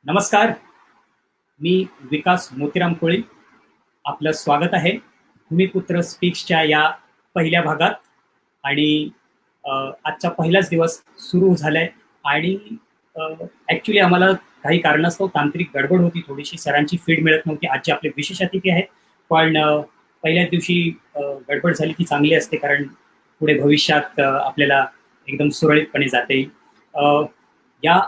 नमस्कार. मी विकास मोतीराम कोळी. आपलं स्वागत आहे भूमिपुत्र स्पीक्सच्या या पहिल्या भागात. आणि आजचा पहिलाच दिवस सुरू झालाय आणि ॲक्च्युली आम्हाला काही कारणास्तव तांत्रिक गडबड होती, थोडीशी सरांची फीड मिळत नव्हती. आजचे आपले विशेष अतिथी आहेत, पण पहिल्याच दिवशी गडबड झाली ती चांगली असते, कारण पुढे भविष्यात आपल्याला एकदम सुरळीतपणे जाता येईल. या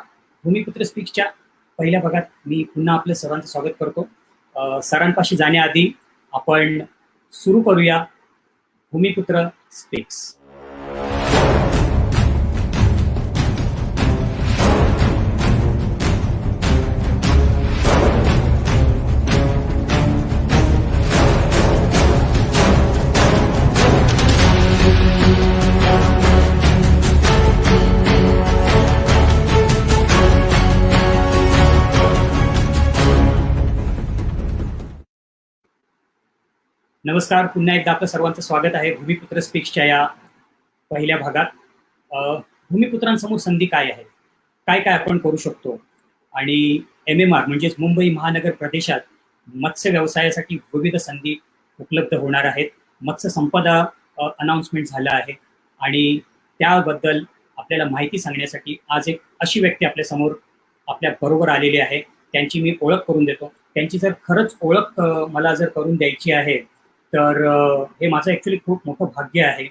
भूमिपुत्र स्पीक्सच्या पहिल्या भागात मी पुन्हा आपल्या सर्वांचं स्वागत करतो. सरांपाशी जाण्याआधी आपण सुरू करूया भूमिपुत्र स्पीक्स. नमस्कार. पुन्हा एकदा आपलं सर्वांचं स्वागत आहे भूमिपुत्र स्पीक्सच्या या पहिल्या भागात. भूमिपुत्रांसमोर संधी काय आहे, काय काय आपण करू शकतो, आणि MMR म्हणजेच मुंबई महानगर प्रदेशात मत्स्य व्यवसायासाठी विविध संधी उपलब्ध होणार आहेत. मत्स्य संपदा अनाउन्समेंट झालं आहे आणि त्याबद्दल आपल्याला माहिती सांगण्यासाठी आज एक अशी व्यक्ती आपल्यासमोर आपल्या बरोबर आलेली आहे. त्यांची मी ओळख करून देतो. त्यांची जर खरंच ओळख मला जर करून द्यायची आहे तर हे माझं ॲक्च्युली खूप मोठं भाग्य आहे.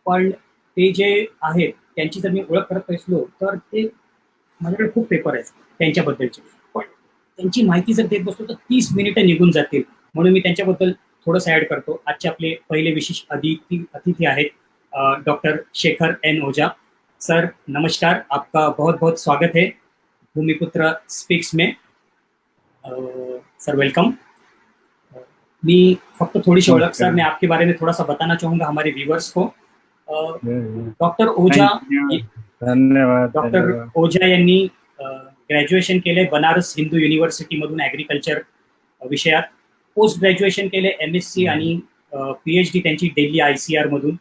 पण ते जे आहेत त्यांची जर मी ओळख करत असलो तर ते माझ्याकडे खूप पेपर आहेत त्यांच्याबद्दलचे, पण त्यांची माहिती जर देत बसलो तर 30 मिनिटं निघून जातील. म्हणून मी त्यांच्याबद्दल थोडंसं ॲड करतो. आजचे आपले पहिले विशेष अतिथी आहेत डॉक्टर शेखर एन ओझा. सर नमस्कार, आपका बहुत बहुत स्वागत है भूमिपुत्र स्पीक्स में. Sir welcome. मैं फक्त थोड़ी सी ओळख सर, मैं आपके बारे में थोड़ा सा बताना चाहूंगा हमारे व्यूवर्स को. डॉक्टर ओझा, धन्यवाद. डॉक्टर ओझा यांनी ग्रॅज्युएशन केले बनारस हिंदू युनिव्हर्सिटी मधून ॲग्रिकल्चर विषयात. पोस्ट ग्रॅज्युएशन केले MSc आणि PhD त्यांची दिल्ली ICR मधून.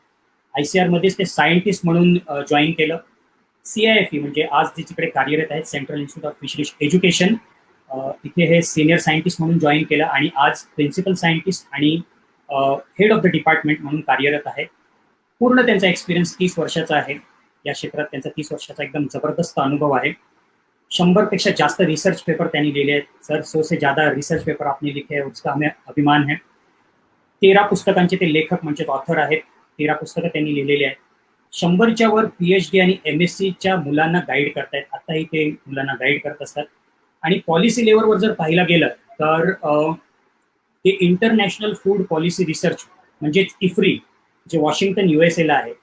ICR मध्येच ते सायंटिस्ट म्हणून जॉईन केलं. CIFE म्हणजे आज तिकडे कार्यरत आहेत, central institute of fisheries education. इथे हे सिनियर सायंटिस्ट म्हणून जॉईन केलं आणि आज प्रिन्सिपल सायंटिस्ट आणि हेड ऑफ द डिपार्टमेंट म्हणून कार्यरत आहे. पूर्ण त्यांचा एक्सपिरियन्स 30 वर्षाचा आहे. या क्षेत्रात त्यांचा 30 वर्षाचा एकदम जबरदस्त अनुभव आहे. 100 पेक्षा जास्त रिसर्च पेपर त्यांनी लिहिले आहेत. सर 100 से ज़्यादा रिसर्च पेपर आपने लिखे हैं, उसका हमें अभिमान है. 13 पुस्तकांचे ते लेखक म्हणजे ऑथर आहेत. 13 पुस्तकं त्यांनी लिहिलेली आहेत. 100च्या वर PhD आणि MScच्या मुलांना गाईड करतायत. आताही ते मुलांना गाईड करत असतात. आणि पॉलिसी लेवलवर जर पाहायला गेलं तर ते इंटरनॅशनल फूड पॉलिसी रिसर्च म्हणजेच IFRI जे वॉशिंग्टन USA ला आहे,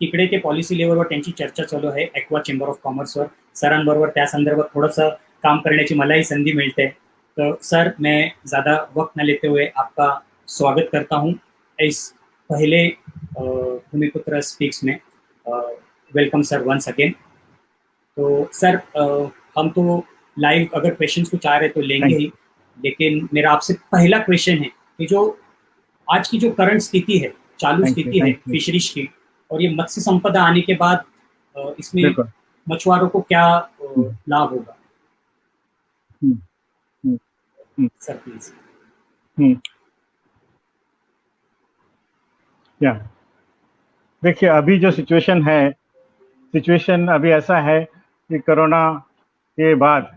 तिकडे ते पॉलिसी लेवलवर त्यांची चर्चा चालू आहे ॲक्वा चेंबर ऑफ कॉमर्सवर. सरांबरोबर त्या संदर्भात थोडंसं काम करण्याची मलाही संधी मिळते. तो सर मैं ज़्यादा वक्त न लेते हुए आपका स्वागत करता हूँ इस पहले भूमिपुत्र स्पीक्स में. Welcome sir once again. तो सर हम तो लाइव अगर क्वेश्चंस कुछ आ रहे तो लेंगे ही, लेकिन मेरा आपसे पहला क्वेश्चन है कि जो आज की जो करंट स्थिति है, चालू स्थिति है फिशरीज की, और ये मत्स्य संपदा आने के बाद इसमें मछुआरों को क्या लाभ होगा? Sir please. क्या देखिए, अभी जो सिचुएशन अभी ऐसा है कि कोरोना के बाद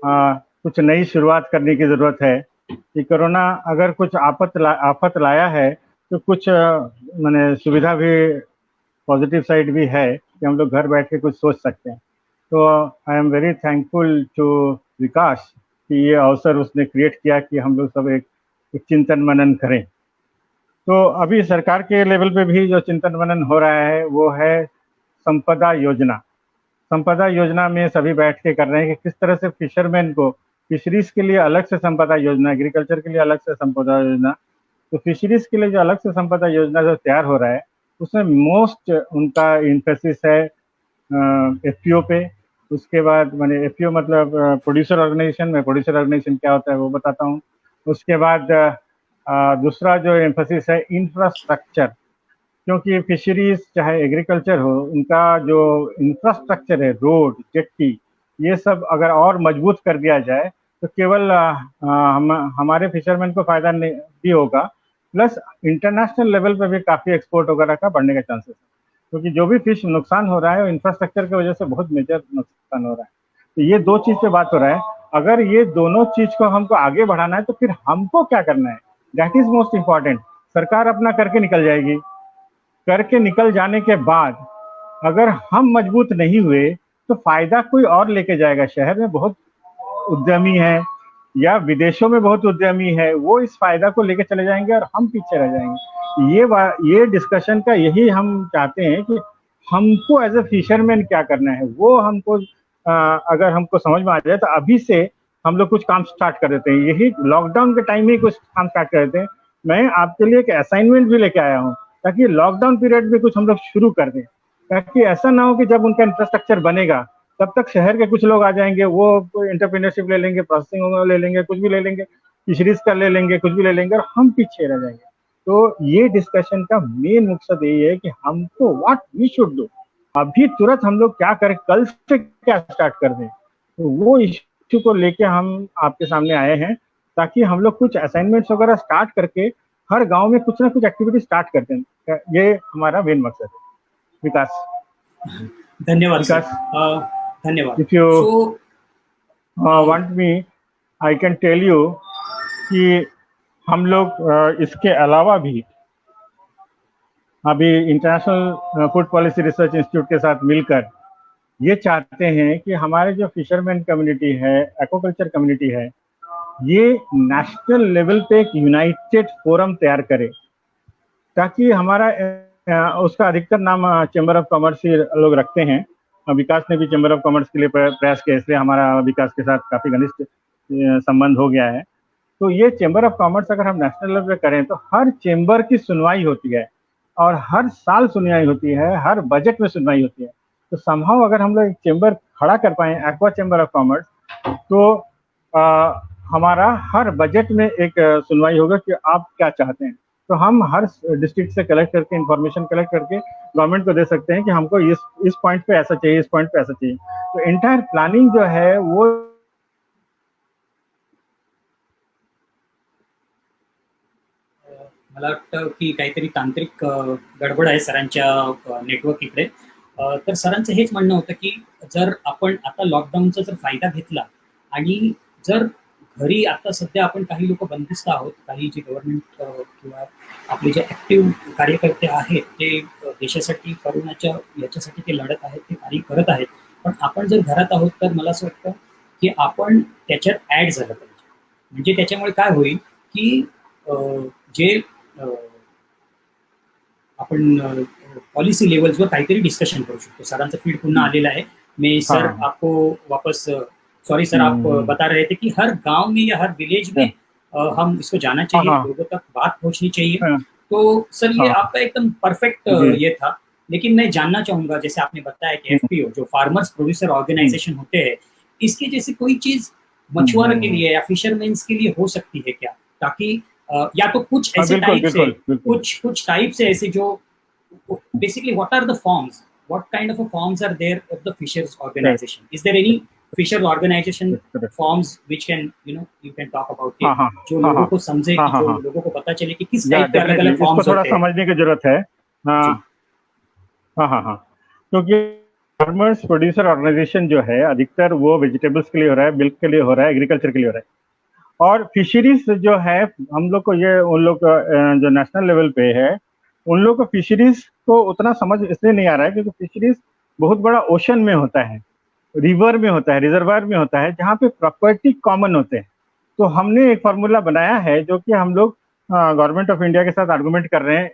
कुछ नई शुरुआत करने की ज़रूरत है. कि कोरोना अगर कुछ आफत लाया है तो कुछ माने सुविधा भी, पॉजिटिव साइड भी है कि हम लोग घर बैठ के कुछ सोच सकते हैं. तो I am very thankful to Vikas कि ये अवसर उसने क्रिएट किया कि हम लोग सब एक चिंतन मनन करें. तो अभी सरकार के लेवल पे भी जो चिंतन मनन हो रहा है वो है संपदा योजना. संपदा योजना में सभी बैठ के कर रहे हैं कि किस तरह से फिशरमैन को, फिशरीज के लिए अलग से संपदा योजना, एग्रीकल्चर के लिए अलग से संपदा योजना, तो फिशरीज के लिए जो अलग से संपदा योजना जो तैयार हो रहा है उसमें मोस्ट उनका इन्फेसिस है FPO पे. उसके बाद मैंने FPO मतलब प्रोड्यूसर ऑर्गेनाइजेशन में, प्रोड्यूसर ऑर्गेनाइजेशन क्या होता है वो बताता हूँ. उसके बाद दूसरा जो एम्फेसिस है इंफ्रास्ट्रक्चर, क्योंकि फिशरीज चाहे एग्रीकल्चर हो, उनका जो इंफ्रास्ट्रक्चर है, रोड, जेट्टी, ये सब अगर और मजबूत कर दिया जाए तो केवल हमारे फिशरमैन को फायदा नहीं भी होगा, प्लस इंटरनेशनल लेवल पे भी काफ़ी एक्सपोर्ट वगैरह का बढ़ने का चांसेस है, क्योंकि जो भी फिश नुकसान हो रहा है वो इंफ्रास्ट्रक्चर की वजह से बहुत मेजर नुकसान हो रहा है। तो ये दो चीज़ पे बात हो रहा है। अगर ये दोनों चीज़ को हमको आगे बढ़ाना है तो फिर हमको क्या करना है, दैट इज मोस्ट इम्पॉर्टेंट। सरकार अपना करके निकल जाएगी, करके निकल जाने के बाद अगर हम मजबूत नहीं हुए तो फायदा कोई और लेके जाएगा। शहर में बहुत उद्यमी है या विदेशों में बहुत उद्यमी है, वो इस फायदा को लेके चले जाएंगे और हम पीछे रह जाएंगे। ये डिस्कशन का यही हम चाहते हैं कि हमको एज ए फिशरमैन क्या करना है, वो हमको अगर हमको समझ में आ जाए तो अभी से हम लोग कुछ काम स्टार्ट कर देते हैं। यही लॉकडाउन के टाइम में कुछ काम स्टार्ट कर देते हैं। मैं आपके लिए एक असाइनमेंट भी लेके आया हूँ ताकि लॉकडाउन पीरियड में कुछ हम लोग शुरू कर दें, ताकि ऐसा ना हो कि जब उनका इंफ्रास्ट्रक्चर बनेगा तब तक शहर के कुछ लोग आ जाएंगे, वो एंटरप्रेन्योरशिप ले लेंगे, प्रोसेसिंग ले लेंगे, कुछ भी ले लेंगे, फिशरीज का ले लेंगे, कुछ भी ले लेंगे और हम पीछे रह जाएंगे। तो ये डिस्कशन का मेन मकसद यही है कि हमको व्हाट वी शुड डू, अभी तुरंत हम लोग क्या करें, कल से क्या स्टार्ट कर दें। तो वो इश्यू को लेके हम आपके सामने आए हैं ताकि हम लोग कुछ असाइनमेंट्स वगैरह स्टार्ट करके हर गांव में कुछ ना कुछ एक्टिविटी स्टार्ट करते हैं। ये हमारा मेन मकसद है। विकास, धन्यवाद सर। विकास, धन्यवाद। If you so want me, I can tell you कि हम लोग इसके अलावा भी अभी international food policy research institute के साथ मिलकर ये चाहते हैं कि हमारे जो फिशरमैन कम्युनिटी है, एक्वाकल्चर कम्युनिटी है, ये नेशनल लेवल पे एक यूनाइटेड फोरम तैयार करे, ताकि हमारा उसका अधिकतर नाम चैम्बर ऑफ कॉमर्स ही लोग रखते हैं। विकास ने भी चैम्बर ऑफ कॉमर्स के लिए प्रयास किया, इसलिए हमारा विकास के साथ काफ़ी घनिष्ठ संबंध हो गया है। तो ये चैम्बर ऑफ कॉमर्स अगर हम नेशनल लेवल पे करें तो हर चैम्बर की सुनवाई होती है और हर साल सुनवाई होती है, हर बजट में सुनवाई होती है। तो संभव अगर हम लोग एक चैम्बर खड़ा कर पाए, एक्वा चैम्बर ऑफ कॉमर्स, तो हमारा हर बजट में एक सुनवाई होगा कि आप क्या चाहते हैं। तो हम हर डिस्ट्रिक्ट से कलेक्ट करके, इंफॉर्मेशन कलेक्ट करके गवर्नमेंट को दे सकते हैं कि हमको इस पॉइंट पे ऐसा चाहिए, इस पॉइंट पे ऐसा चाहिए। तो एंटायर प्लानिंग जो है वो मला वाटतं की काहीतरी तांत्रिक गडबड आहे सरांच्या नेटवर्क इकडे. तर सरांचं हेच म्हणणं होतं की जर आपण आता लॉकडाऊनचा जर फायदा घेतला आणि जर घरी आता सध्या आपण काही लोक बंदिस्त आहोत, काही जे गव्हर्नमेंट किंवा आपले जे ऍक्टिव्ह कार्यकर्ते आहेत ते देशासाठी करोनाच्या याच्यासाठी ते लढत आहेत, ते कार्य करत आहेत, पण आपण जर घरात आहोत तर मला असं वाटतं की आपण त्याच्यात ऍड झालं पाहिजे. म्हणजे त्याच्यामुळे काय होईल की जे आपण पॉलिसी लेवल्सवर काहीतरी डिस्कशन करू शकतो. सरांचा फीड पुन्हा आलेला है। मैं सर हाँ, आपको वापस सॉरी सर, आप बता रहे थे कि हर गांव में या हर विलेज में हम इसको जाना चाहिए, हाँ, लोगों तक बात पहुंचनी चाहिए। हाँ, तो सर ये हाँ, आपका एकदम परफेक्ट जी, ये था। लेकिन मैं जानना चाहूंगा, जैसे आपने बताया कि एफपीओ जो फार्मर्स प्रोड्यूसर ऑर्गेनाइजेशन होते हैं, इसके जैसे कोई चीज मछुआरों के लिए या फिशरमैन्स के लिए हो सकती है क्या, ताकि या तो कुछ हाँ, ऐसे बिल्कुल टाइप से, बिल्कुल बिल्कुल। कुछ टाइप से ऐसे जो basically what are the forms, what kind of a forms are there of the fishers Correct, organization? Is there any fishers organization correct. forms which can you can talk about हाँ it, हाँ जो हाँ लोगों हाँ को समझे, हाँ कि हाँ जो हाँ, लोगों को पता चले कि किस या टाइप के अलग डेफिनेटली अलग इसको फॉर्म्स थोड़ा होते हैं। समझने की जरूरत है। हाँ जी हाँ हाँ हाँ, क्योंकि फार्मर्स प्रोड्यूसर ऑर्गेनाइजेशन जो है अधिकतर वो वेजिटेबल्स के लिए हो रहा है, मिल्क के लिए हो रहा है, एग्रीकल्चर के लिए हो रहा है। और फिशरीज जो है हम लोग को, ये उन लोग का जो नेशनल लेवल पे है, उन लोग को फिशरीज को उतना समझ इसलिए नहीं आ रहा है क्योंकि फिशरीज बहुत बड़ा ओशन में होता है, रिवर में होता है, रिजर्वायर में होता है, जहाँ पे प्रॉपर्टी कॉमन होते हैं। तो हमने एक फार्मूला बनाया है जो कि हम लोग गवर्नमेंट ऑफ इंडिया के साथ आर्गूमेंट कर रहे हैं,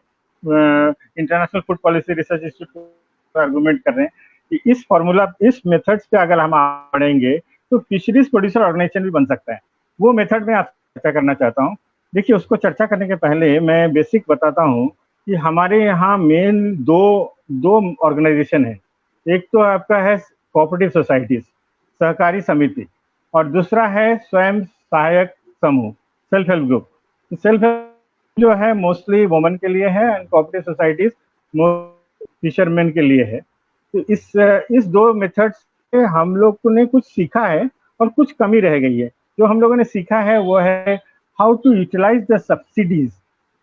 international food policy research institute argument कर रहे हैं कि इस फार्मूला, इस मेथड्स पे अगर हम पढ़ेंगे तो फिशरीज प्रोड्यूसर ऑर्गेनाइजेशन भी बन सकता है। वो मेथड में आप चर्चा करना चाहता हूँ। देखिए, उसको चर्चा करने के पहले मैं बेसिक बताता हूँ कि हमारे यहाँ मेन दो दो ऑर्गेनाइजेशन है। एक तो आपका है कोऑपरेटिव सोसाइटीज, सहकारी समिति, और दूसरा है स्वयं सहायक समूह, self help group. Self help जो है मोस्टली वुमेन के लिए है एंड कोऑपरेटिव सोसाइटीज फिशरमैन के लिए है। तो इस दो मेथड्स हम लोग ने कुछ सीखा है और कुछ कमी रह गई है। जो हम लोगों ने सीखा है वो है how to utilise the subsidies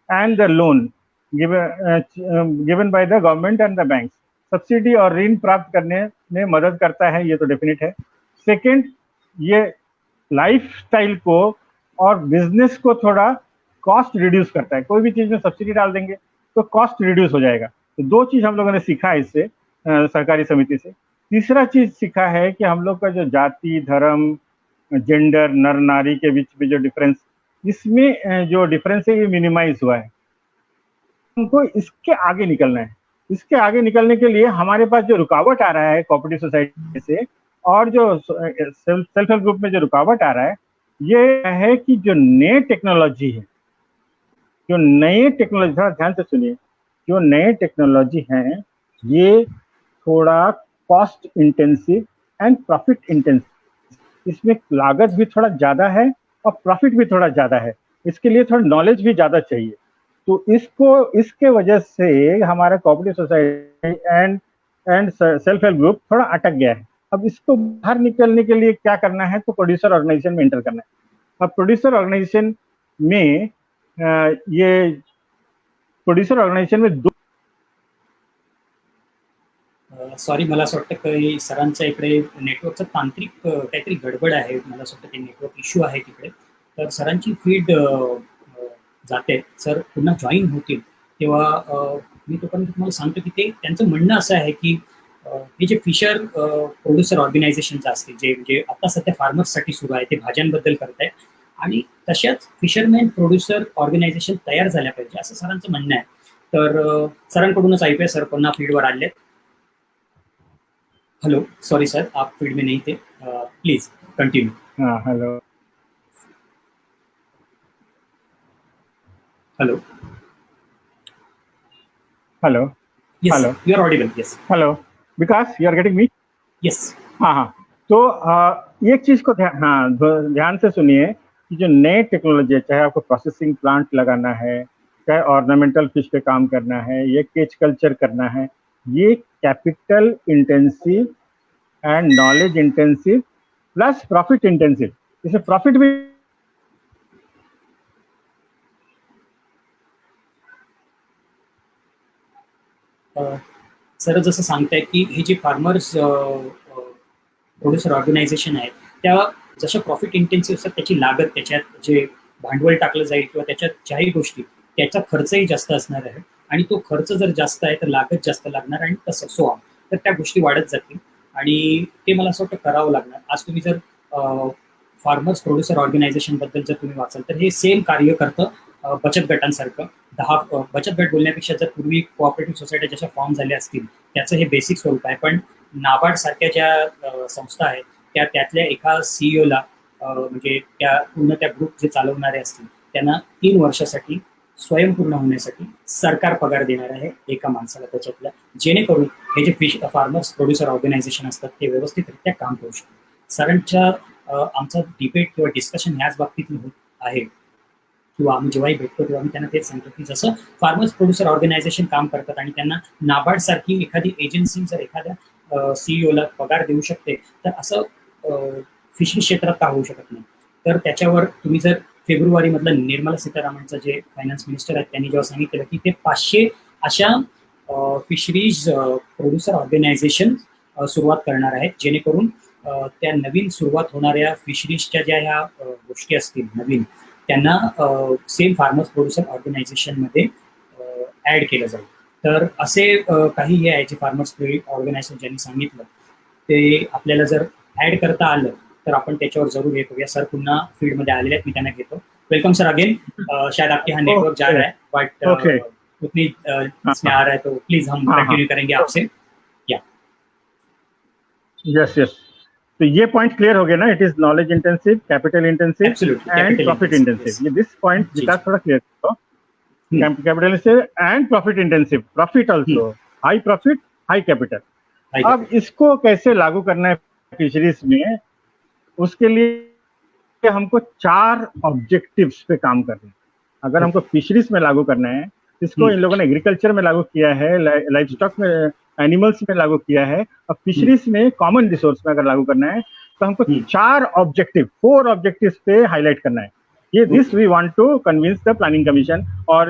and the loan given by the government and the banks. Subsidy और ऋण प्राप्त करने में मदद करता है, ये तो डेफिनेट है। सेकंड, ये लाइफस्टाइल को और बिजनेस को थोड़ा कॉस्ट रिड्यूस करता है। कोई भी चीज में सब्सिडी डाल देंगे तो कॉस्ट रिड्यूस हो जाएगा। तो दो चीज हम लोगों ने सीखा है इससे, सहकारी समिति से। तीसरा चीज सीखा है कि हम लोग का जो जाति, धर्म, जेंडर, नर नारी के बीच में जो डिफरेंस, इसमें जो डिफरेंस है ये मिनिमाइज हुआ है। हमको इसके आगे निकलना है। इसके आगे निकलने के लिए हमारे पास जो रुकावट आ रहा है कोऑपरेटिव सोसाइटी से और जो सेल्फ हेल्प ग्रुप में जो रुकावट आ रहा है, ये है कि जो नए टेक्नोलॉजी है, जो नए टेक्नोलॉजी, थोड़ा ध्यान से सुनिए, जो नए टेक्नोलॉजी हैं ये थोड़ा cost intensive and profit intensive, इसमें लागत भी थोड़ा ज़्यादा है और प्रॉफिट भी थोड़ा ज़्यादा है। इसके लिए थोड़ा नॉलेज भी ज़्यादा चाहिए। तो इसके वजह से हमारा cooperative society and self help group थोड़ा अटक गया है। अब इसको बाहर निकलने के लिए क्या करना है, तो प्रोड्यूसर ऑर्गेनाइजेशन में एंटर करना है। अब प्रोड्यूसर ऑर्गेनाइजेशन में ये प्रोड्यूसर ऑर्गेनायझेशन में दो सॉरी, मला असं वाटतं की सरांच्या इकडे नेटवर्कचं तांत्रिक काहीतरी गडबड आहे. मला असं वाटतं की नेटवर्क इश्यू आहे तिकडे. तर सरांची फीड जाते. सर पुन्हा जॉईन होतील तेव्हा मी तोपर्यंत तुम्हाला सांगतो की ते त्यांचं म्हणणं असं आहे की हे जे फिशर प्रोड्युसर ऑर्गनायझेशनचं असते, जे म्हणजे आता सध्या फार्मर्ससाठी सुरू आहे, ते भाज्यांबद्दल करत आहे आणि तशाच फिशरमॅन प्रोड्युसर ऑर्गनायझेशन तयार झाल्या पाहिजे असं सरांचं म्हणणं आहे. तर सरांकडूनच ऐकूया. सर पुन्हा फीडवर आले. हेलो, सॉरी सर, आप फीड में नहीं थे, प्लीज कंटिन्यू. हाँ, hello hello hello yes, hello you are audible. Yes hello, Vikas, you are getting me? Yes. हाँ हाँ, तो एक चीज को ध्यान से सुनिए कि जो नए टेक्नोलॉजी है, चाहे आपको प्रोसेसिंग प्लांट लगाना है, चाहे ऑर्नामेंटल फिश पे काम करना है, ये केज कल्चर करना है, ये capital intensive and knowledge intensive plus profit intensive, इसमें प्रॉफिट भी सर जसं सांगताय की हे जे फार्मर्स प्रोड्युसर ऑर्गनायझेशन आहे, त्या जशा प्रॉफिट इंटेन्सिव्ह असतात त्याची लागत, त्याच्यात जे भांडवल टाकलं जाईल किंवा त्याच्यात ज्याही गोष्टी, त्याचा खर्चही जास्त असणार आहे आणि तो खर्च जर जास्त आहे तर लागत जास्त लागणार आणि तसं सो ऑन. तर त्या गोष्टी वाढत जातील आणि ते मला असं वाटतं करावं लागणार. आज तुम्ही जर फार्मर्स प्रोड्युसर ऑर्गनायझेशन बद्दल जर तुम्ही वाचाल तर हे सेम कार्य करतं बचत गटांसारखं. 10 बचत गट बोलण्यापेक्षा जर पूर्वी कोऑपरेटिव्ह सोसायटी जशा फॉर्म झाल्या असतील त्याचं हे बेसिक स्वरूप आहे. पण नाबार्ड सारख्या ज्या संस्था आहेत त्यातल्या एका सीईओला म्हणजे त्या पूर्ण त्या ग्रुप जे चालवणारे असतील त्यांना 3 वर्षासाठी स्वयंपूर्ण होण्यासाठी सरकार पगार देणार आहे एका माणसाला त्याच्यातल्या, जेणेकरून हे जे फिश फार्मर्स प्रोड्युसर ऑर्गनायझेशन असतात ते व्यवस्थितरित्या काम करू शकतात. सरांच्या आमचा डिबेट किंवा डिस्कशन ह्याच बाबतीत होत आहे किंवा आम्ही जेव्हाही भेटतो तेव्हा आम्ही त्यांना तेच सांगतो की जसं फार्मर्स प्रोड्युसर ऑर्गनायझेशन काम करतात आणि त्यांना नाबार्ड सारखी एखादी एजन्सी जर एखाद्या सीईओला पगार देऊ शकते तर असं फिशरी क्षेत्रात का होऊ शकत नाही. तर त्याच्यावर तुम्ही जर फेब्रुवारी मधलं निर्मला सीतारामनचं जे फायनान्स मिनिस्टर आहेत त्यांनी जेव्हा सांगितलं की ते 500 अशा फिशरीज प्रोड्युसर ऑर्गनायझेशन सुरुवात करणार आहेत, जेणेकरून त्या नवीन सुरुवात होणाऱ्या फिशरीजच्या ज्या ह्या गोष्टी असतील नवीन, त्यांना सेम फार्मर्स प्रोड्युसर ऑर्गनायझेशनमध्ये ॲड केलं जाईल. तर असे काही हे आहे जे फार्मर्स ऑर्गनायझेशन ज्यांनी सांगितलं ते आपल्याला जर ॲड करता आलं तर आपण त्याच्यावर जरूर हे करूया. सर पुन्हा फील्डमध्ये आलेले आहेत, मी त्यांना घेतो. Welcome sir again. शायद आपके यहाँ नेटवर्क जा रहा है बट उतनी इसमें आ रहा है तो प्लीज हम कंटिन्यू करेंगे आपसे. या यस यस, तो ये पॉइंट क्लियर हो गया ना. It is knowledge intensive, capital intensive and profit intensive. ये दिस पॉइंट विकास थोड़ा क्लियर करो. Capital intensive and profit intensive, profit also, high profit high capital. अब इसको कैसे लागू करना है फिशरीज में, उसके लिए हमको 4 ऑब्जेक्टिव्स पे काम करना है. अगर हमको फिशरीज में लागू करना है इसको इन लोगों ने एग्रीकल्चर में लागू किया है, लाइफ स्टॉक में, एनिमल्स में लागू किया है, और फिशरीज में कॉमन रिसोर्स में अगर लागू करना है तो हमको 4 ऑब्जेक्टिव्स पे हाईलाइट करना है। ये this we want to convince the planning commission और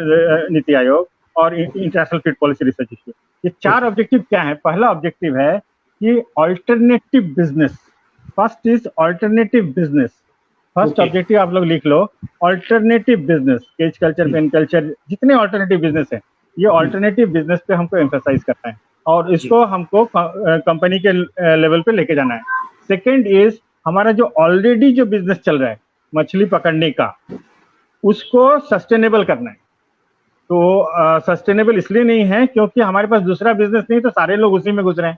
नीति आयोग और international food policy research institute. ये 4 ऑब्जेक्टिव क्या है? पहला ऑब्जेक्टिव है कि alternative business. First is alternative business. First objective आप लोग लिख लो, alternative business. Cage culture, pen culture, जितने ऑल्टरनेटिव बिजनेस है, ये ऑल्टरनेटिव बिजनेस पे हमको एम्फेसाइज करना है और इसको हमको कंपनी के लेवल पे लेके जाना है। सेकेंड इज हमारा जो ऑलरेडी जो बिजनेस चल रहा है मछली पकड़ने का, उसको सस्टेनेबल करना है। तो सस्टेनेबल इसलिए नहीं है क्योंकि हमारे पास दूसरा बिजनेस नहीं, तो सारे लोग उसी में घुस रहे हैं।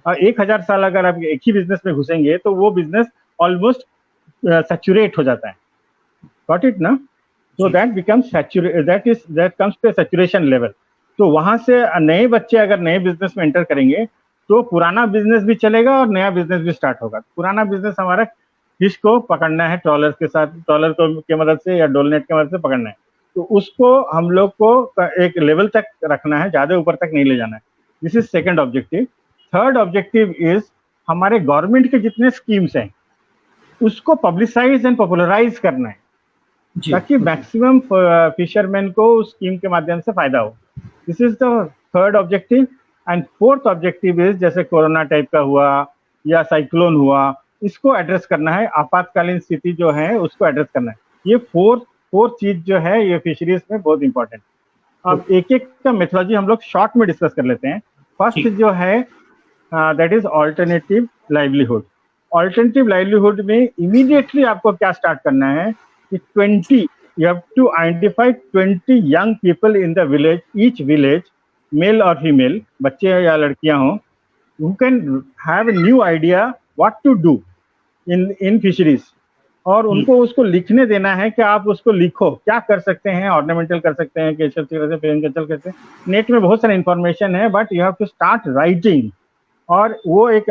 1000 साल अगर आप एक ही बिजनेस में घुसेंगे तो वो बिजनेस ऑलमोस्ट सैचुरेट हो जाता है। गॉट इट ना? So that becomes that comes to saturation level. तो वहां से नए बच्चे अगर नए बिजनेस में एंटर करेंगे तो पुराना बिजनेस भी चलेगा और नया बिजनेस भी स्टार्ट होगा। पुराना बिजनेस हमारा फिश को पकड़ना है ट्रॉलर के साथ, ट्रॉलर के मदद से या डोलनेट के मदद से पकड़ना है, तो उसको हम लोग को एक लेवल तक रखना है, ज्यादा ऊपर तक नहीं ले जाना है। This is second objective. Third objective is हमारे गवर्नमेंट के जितने स्कीम्स हैं उसको पब्लिसाइज एंड पॉपुलराइज करना है ताकि मैक्सिमम फिशरमैन को उस स्कीम के माध्यम से फायदा हो। This is the third objective. And fourth objective is जैसे कोरोना टाइप का हुआ या साइक्लोन हुआ, इसको एड्रेस करना है। आपातकालीन स्थिति जो है उसको एड्रेस करना है। ये फोर्थ चीज जो है ये फिशरीज में बहुत इंपॉर्टेंट। अब एक एक का मेथोलॉजी हम लोग शॉर्ट में डिस्कस कर लेते हैं। फर्स्ट जो है that is alternative livelihood. Alternative livelihood में इमीडिएटली आपको क्या स्टार्ट करना है कि 20 you have to identify 20 young people in the village, each village, male or female, बच्चे या लड़कियां हों, who can have a new idea what to do in fisheries, और उनको उसको लिखने देना है कि आप उसको लिखो क्या कर सकते हैं। ऑर्नामेंटल कर सकते हैं, केचल कर सकते हैं, पेन कल्चर कर सकते हैं। नेट में बहुत सारा इंफॉर्मेशन है, but you have to start writing, और वो एक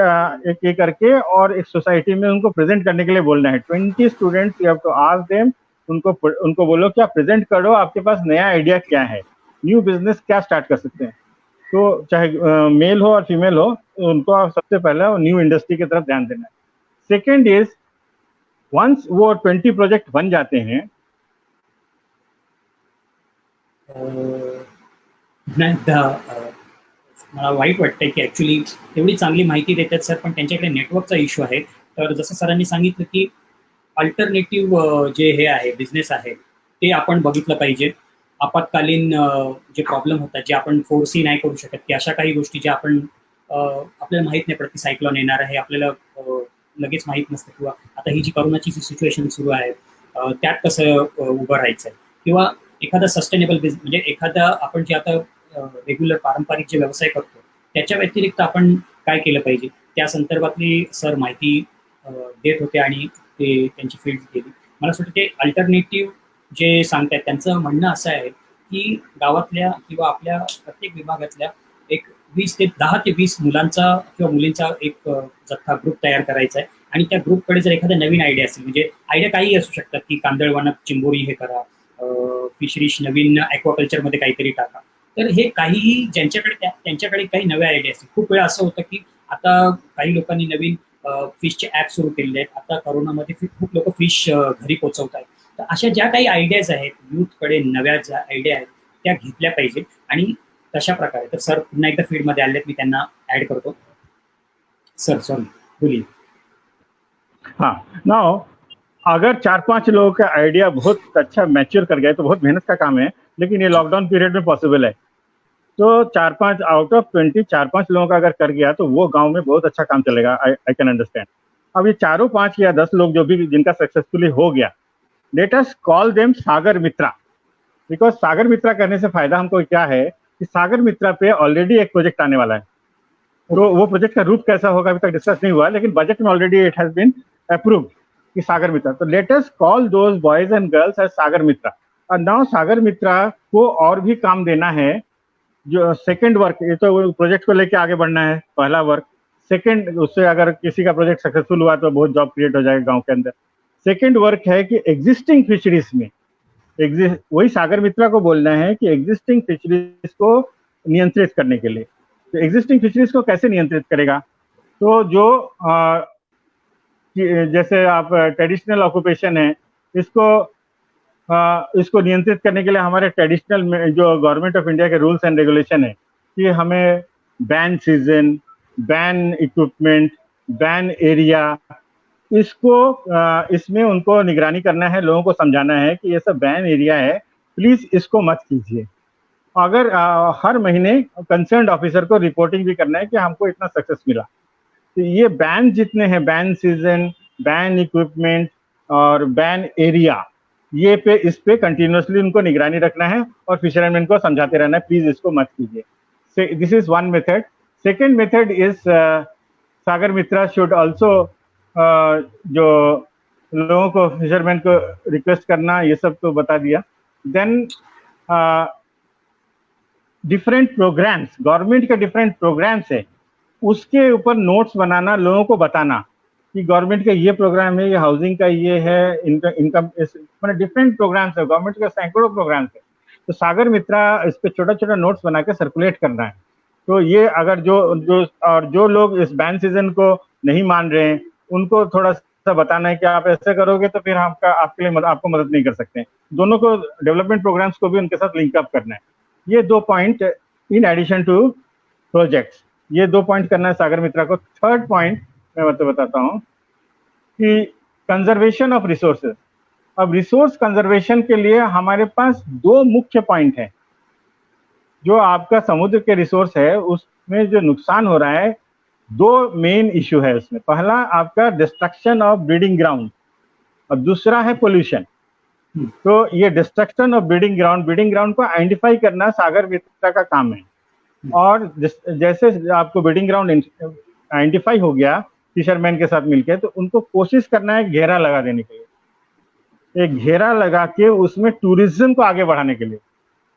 करके और एक सोसाइटी में उनको प्रेजेंट करने के लिए बोलना है। 20 students you have to ask them, उनको बोलो क्या प्रेजेंट करो, आपके पास नया आइडिया क्या है, न्यू बिजनेस क्या स्टार्ट कर सकते हैं। तो चाहे मेल हो और फीमेल हो, उनको सबसे पहले न्यू इंडस्ट्री की तरफ ध्यान देना है। सेकेंड इज वंस वो 20 प्रोजेक्ट बन जाते हैं, मला वाईट वाटतंय की ॲक्च्युली एवढी चांगली माहिती देतात सर, पण त्यांच्याकडे नेटवर्कचा इश्यू आहे। तर जसं सरांनी सांगितलं की अल्टरनेटिव्ह जे हे आहे बिझनेस आहे ते आपण बघितलं पाहिजे। आपत्कालीन जे प्रॉब्लेम होतात जे आपण फोरसी नाही करू शकत, की अशा काही गोष्टी ज्या आपण आपल्याला माहीत नाही पडत की सायक्लोन येणार आहे, आपल्याला लगेच माहीत नसतं, किंवा आता ही जी करोनाची जी सिच्युएशन सुरू आहे त्यात कसं उभं राहायचं, किंवा एखादा सस्टेनेबल बिझनेस म्हणजे एखादा आपण जे आता रेग्युलर पारंपरिक जे व्यवसाय करतो त्याच्या व्यतिरिक्त आपण काय केलं पाहिजे त्या संदर्भातली सर माहिती देत होते आणि ते त्यांची फील्ड गेली। मला असं वाटतं ते अल्टरनेटिव्ह जे सांगतायत त्यांचं म्हणणं असं आहे की गावातल्या किंवा आपल्या प्रत्येक विभागातल्या एक 10 ते 20 मुलांचा किंवा मुलींचा एक जथ्था ग्रुप तयार करायचा आहे, आणि त्या ग्रुपकडे जर एखाद्या नवीन आयडिया असेल, म्हणजे आयडिया काही असू शकतात की कांदळवनात चिंबोरी हे करा, फिशरीज नवीन ॲक्वाकल्चरमध्ये काहीतरी टाका, तर हे काहीही त्यांच्याकडे काही नव्या आयडिया असतील। खूप वेळा असं होतं की आता काही लोकांनी नवीन फिशचे ॲप सुरू केलेले आहेत, आता करोनामध्ये खूप लोक फिश घरी पोहोचवत आहेत। तर अशा ज्या काही आयडियाज आहेत यूथकडे, नव्या ज्या आयडिया आहेत त्या घेतल्या पाहिजे, आणि तशा प्रकारे तर सर पुन्हा एकदा फील्डमध्ये आलेत, मी त्यांना ऍड करतो। सर सॉरी बोलिए। हाँ, नाउ अगर 4-5 लोगों का आइडिया बहुत अच्छा मैच्योर कर गया तो बहुत मेहनत का काम है, लेकिन ये लॉकडाउन पीरियड में पॉसिबल है। तो 4-5 आउट ऑफ 20 4-5 लोगों का अगर कर गया तो वो गांव में बहुत अच्छा काम चलेगा। I can understand. अब ये 4-5 या 10 लोग जो भी जिनका सक्सेसफुली हो गया, let us call them Sagar Mitra, because Sagar Mitra करने से फायदा हमको क्या है कि सागर मित्रा पे ऑलरेडी एक प्रोजेक्ट आने वाला है। तो वो प्रोजेक्ट का रूप कैसा होगा अभी तक डिस्कस नहीं हुआ, लेकिन बजट में already it has been approved कि सागर मित्रा। तो let us call those boys and girls as Sagar Mitra. और नाउ सागर मित्रा को और भी काम देना है। जो सेकंड वर्क, ये तो प्रोजेक्ट को लेके आगे बढ़ना है, पहला वर्क। सेकंड, उससे अगर किसी का प्रोजेक्ट सक्सेसफुल हुआ तो बहुत जॉब क्रिएट हो जाएगा गांव के अंदर। सेकंड वर्क है कि एग्जिस्टिंग फिशरीज में वही सागर मित्रा को बोलना है कि एग्जिस्टिंग फिशरीज को नियंत्रित करने के लिए। तो एग्जिस्टिंग फिशरीज को कैसे नियंत्रित करेगा? तो जो जैसे आप ट्रेडिशनल ऑक्यूपेशन है, इसको नियंत्रित करने के लिए हमारे ट्रेडिशनल जो गवर्नमेंट ऑफ इंडिया के रूल्स एंड रेगुलेशन है कि हमें ban season, ban equipment, ban area, इसमें उनको निगरानी करना है, लोगों को समझाना है कि ये सब बैन एरिया है, प्लीज इसको मत कीजिए। अगर हर महीने कंसर्न्ड ऑफिसर को रिपोर्टिंग भी करना है कि हमको इतना सक्सेस मिला। तो ये बैन जितने हैं, बैन सीजन, बैन इक्विपमेंट और बैन एरिया, इस पे कंटिन्यूसली उनको निगरानी रखना है और फिशरमैन को समझाते रहना है, प्लीज इसको मत कीजिए। This is one method. Second method is Sagar Mitra should also जो लोगों को, फिशरमैन को रिक्वेस्ट करना, ये सब तो बता दिया। देन डिफरेंट प्रोग्राम्स, गवर्नमेंट के डिफरेंट प्रोग्राम्स है, उसके ऊपर नोट्स बनाना, लोगों को बताना कि गवर्नमेंट का ये प्रोग्राम है, ये हाउसिंग का ये है, इनकम, मतलब डिफरेंट प्रोग्राम्स है, गवर्नमेंट के सैकड़ों प्रोग्राम्स है। तो सागर मित्रा इस पे छोटा छोटा नोट्स बना के सर्कुलेट करना है। तो ये अगर जो लोग इस बैन सीजन को नहीं मान रहे हैं, उनको थोड़ा सा बताना है कि आप ऐसे करोगे तो फिर आपके लिए आपको मदद नहीं कर सकते। दोनों को, डेवलपमेंट प्रोग्राम्स को भी उनके साथ लिंकअप करना है। ये 2 point in addition to projects, ये 2 पॉइंट करना है सागर मित्रा को। थर्ड पॉइंट मैं बताता हूँ कि कंजर्वेशन ऑफ रिसोर्सेज। अब रिसोर्स कंजर्वेशन के लिए हमारे पास 2 मुख्य पॉइंट है। जो आपका समुद्र के रिसोर्स है, उसमें जो नुकसान हो रहा है, 2 मेन इश्यू है उसमें। पहला आपका डिस्ट्रक्शन ऑफ ब्रीडिंग ग्राउंड और दूसरा है पोल्यूशन। तो ये डिस्ट्रक्शन ऑफ ब्रीडिंग ग्राउंड को आइडेंटिफाई करना सागर मित्रा का काम है। और जैसे आपको ब्रीडिंग ग्राउंड आइडेंटिफाई हो गया फिशरमैन के साथ मिलके, तो उनको कोशिश करना है घेरा लगा देने के लिए, एक घेरा लगा के उसमें टूरिज्म को आगे बढ़ाने के लिए,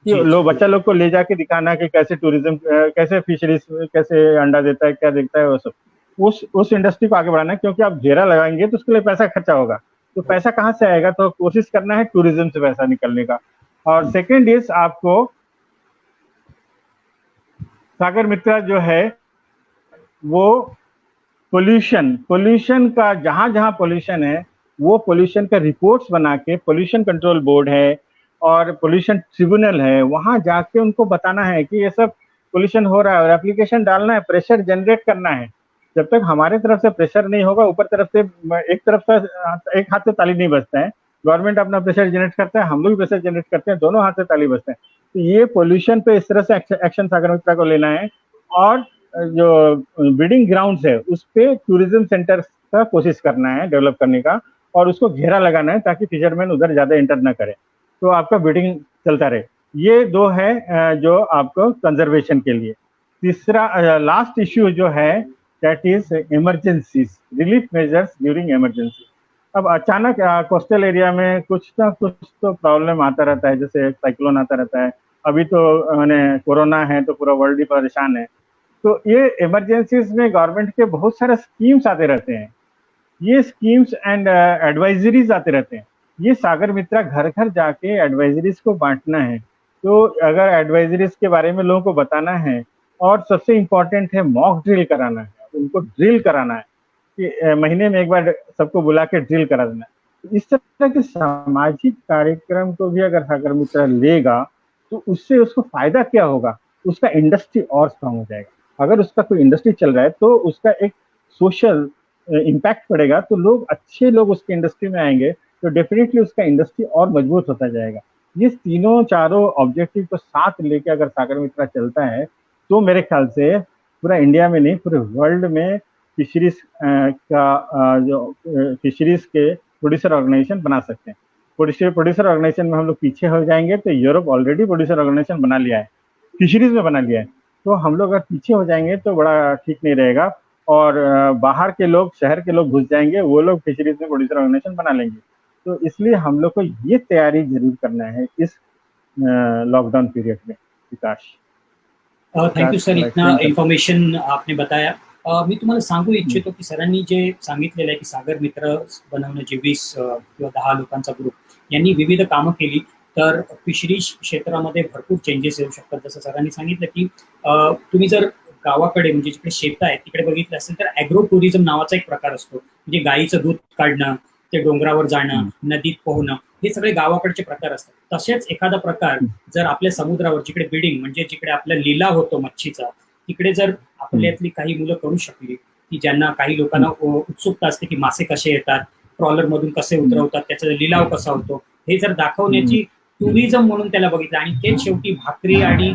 कि बच्चा लोग को ले जाके दिखाना कि कैसे टूरिज्म, कैसे फिशरीज, कैसे अंडा देता है, क्या देखता है, वो सब उस इंडस्ट्री को आगे बढ़ाना है। क्योंकि आप घेरा लगाएंगे तो उसके लिए पैसा खर्चा होगा, तो पैसा कहाँ से आएगा? तो कोशिश करना है टूरिज्म से पैसा निकलने का। और सेकेंड इज आपको सागर मित्रा जो है वो पोल्यूशन का, जहां जहां पोल्यूशन है वो पोल्यूशन का रिपोर्ट्स बना के, पोल्यूशन कंट्रोल बोर्ड है और पोल्यूशन ट्रिब्यूनल है, वहां जाके उनको बताना है कि ये सब पोल्यूशन हो रहा है, और एप्लीकेशन डालना है, प्रेशर जनरेट करना है। जब तक हमारे तरफ से प्रेशर नहीं होगा, ऊपर तरफ से एक हाथ से ताली नहीं बजता है। गवर्नमेंट अपना प्रेशर जनरेट करता है, हम लोग भी प्रेशर जनरेट करते हैं, दोनों हाथ से ताली बजते हैं। तो ये पोल्यूशन पे इस तरह से एक्शन सागर मित्रा को लेना है। और जो ब्रीडिंग ग्राउंड्स है उस पे टूरिज्म सेंटर का कोशिश करना है डेवलप करने का, और उसको घेरा लगाना है ताकि फिशरमैन उधर ज्यादा एंटर ना करे, तो आपका ब्रीडिंग चलता रहे। ये 2 है जो आपको कंजर्वेशन के लिए। तीसरा लास्ट इश्यू जो है, that is emergencies, relief measures during emergency. अब अचानक कोस्टल एरिया में कुछ ना कुछ तो प्रॉब्लम आता रहता है, जैसे साइक्लोन आता रहता है। अभी तो मैंने कोरोना है तो पूरा वर्ल्ड ही परेशान है। तो ये इमरजेंसीज में गवर्नमेंट के बहुत सारे स्कीम्स आते रहते हैं, ये स्कीम्स एंड एडवाइजरीज आते रहते हैं। ये सागर मित्रा घर घर जाके एडवाइजरीज को बांटना है। तो अगर एडवाइजरीज के बारे में लोगों को बताना है, और सबसे इम्पोर्टेंट है मॉक ड्रिल कराना है, उनको ड्रिल कराना है कि महीने में एक बार सबको बुला के ड्रिल करा देना है। इस तरह के सामाजिक कार्यक्रम को भी अगर सागर मित्रा लेगा तो उससे उसको फायदा क्या होगा? उसका इंडस्ट्री और स्ट्रांग हो जाएगा। अगर उसका कोई इंडस्ट्री चल रहा है तो उसका एक सोशल इम्पैक्ट पड़ेगा, तो अच्छे लोग उसके इंडस्ट्री में आएंगे, तो डेफिनेटली उसका इंडस्ट्री और मजबूत होता जाएगा। ये तीनों चारों ऑब्जेक्टिव को साथ लेके अगर सागर मित्रा चलता है तो मेरे ख्याल से पूरा इंडिया में नहीं, पूरे वर्ल्ड में फिशरीज जो फिशरीज के प्रोड्यूसर ऑर्गेनाइजेशन बना सकते हैं। प्रोड्यूसर ऑर्गेनाइजेशन में हम लोग पीछे हो जाएंगे तो यूरोप ऑलरेडी प्रोड्यूसर ऑर्गेनाइजेशन बना लिया है, फिशरीज में बना लिया है। तो हम लोग अगर पीछे हो जाएंगे तो बड़ा ठीक नहीं रहेगा, और बाहर के लोग, शहर के लोग घुस जाएंगे, वो लोग फिशरीज में प्रोड्यूसर ऑर्गेनाइजेशन बना लेंगे। तो इसलिए हम लोग को ये तैयारी जरूर करना है इस लॉकडाउन पीरियड में। विकास, थँक्यू सर, इतना इन्फॉर्मेशन आपने बताया. मी तुम्हाला सांगू इच्छितो की सरांनी जे सांगितलेलं आहे की सागर मित्र बनवणं, जे 20 किंवा 10 लोकांचा ग्रुप यांनी विविध कामं केली, तर फिशरीज क्षेत्रामध्ये भरपूर चेंजेस येऊ शकतात. जसं सरांनी सांगितलं की तुम्ही जर गावाकडे म्हणजे जिकडे शेत आहेत तिकडे बघितलं असेल तर ॲग्रो टुरिझम नावाचा एक प्रकार असतो. म्हणजे गाईचं दूध काढणं, ते डोंगरावर जाणं, नदीत पोहणं, हे सगळे गावाकडचे प्रकार असतात. तसेच एखादा प्रकार जर आपल्या समुद्रावर जिकडे बिडिंग म्हणजे जिकडे आपला लिलाव होतो मच्छीचा, तिकडे जर आपल्यातली काही मुलं करू शकली, की ज्यांना काही लोकांना उत्सुकता असते की मासे कसे येतात, ट्रॉलर मधून कसे उतरवतात, त्याचा लिलाव कसा होतो, हे जर दाखवण्याची टुरिझम म्हणून त्याला बघितलं आणि तेच शेवटी भाकरी आणि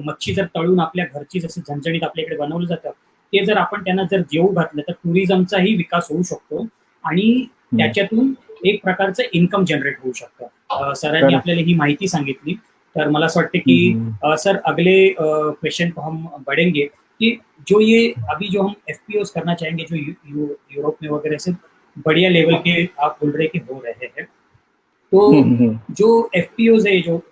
मच्छी जर तळून आपल्या घरची जसं झणझणीत आपल्याकडे बनवलं जातं, ते जर आपण त्यांना जर जेवू घातलं तर टुरिझमचाही विकास होऊ शकतो आणि त्याच्यातून एक प्रकारचं इन्कम जनरेट होऊ शकतं. सरांनी आपल्याला ही माहिती सांगितली. तर मला असं वाटतं की सर अगले क्वेश्चन को हम बढ़ेंगे कि जो ये अभी जो हम एफपीओस करना चाहेंगे जो यूरोप में वगैरह से बढ़िया लेवल के आप बोल रहे कि हो रहे हैं, तो जो एफपीओज है जो